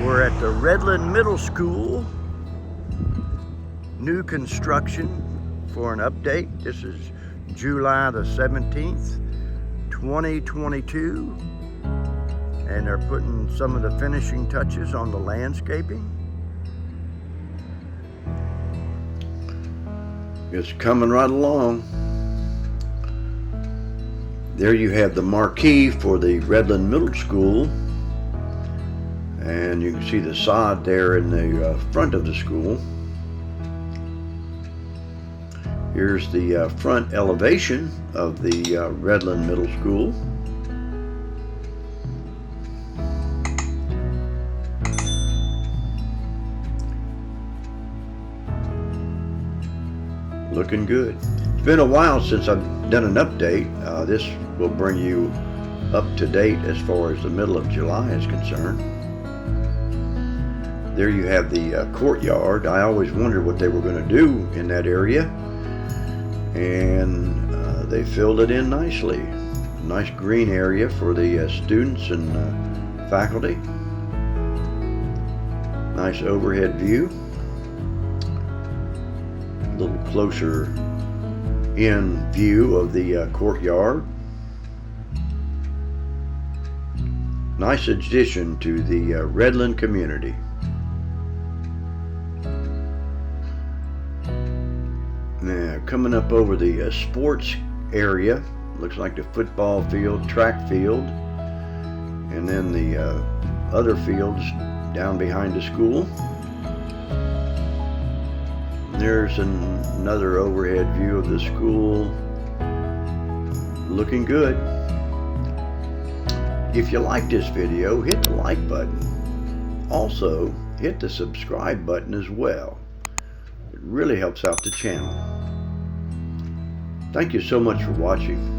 We're at the Redland Middle School. New construction for an update. This is July the 17th, 2022. And they're putting some of the finishing touches on the landscaping. It's coming right along. There you have the marquee for the Redland Middle School. And you can see the sod there in the front of the school. Here's the front elevation of the Redland Middle School. Looking good. It's been a while since I've done an update. This will bring you up to date as far as the middle of July is concerned. There you have the courtyard. I always wondered what they were going to do in that area, and they filled it in nicely. Nice green area for the students and faculty. Nice overhead view. A little closer in view of the courtyard. Nice addition to the Redland community. Now, coming up over the sports area, looks like the football field, track field, and then the other fields down behind the school. There's another overhead view of the school. Looking good. If you like this video, hit the like button. Also, hit the subscribe button as well. It really helps out the channel. Thank you so much for watching.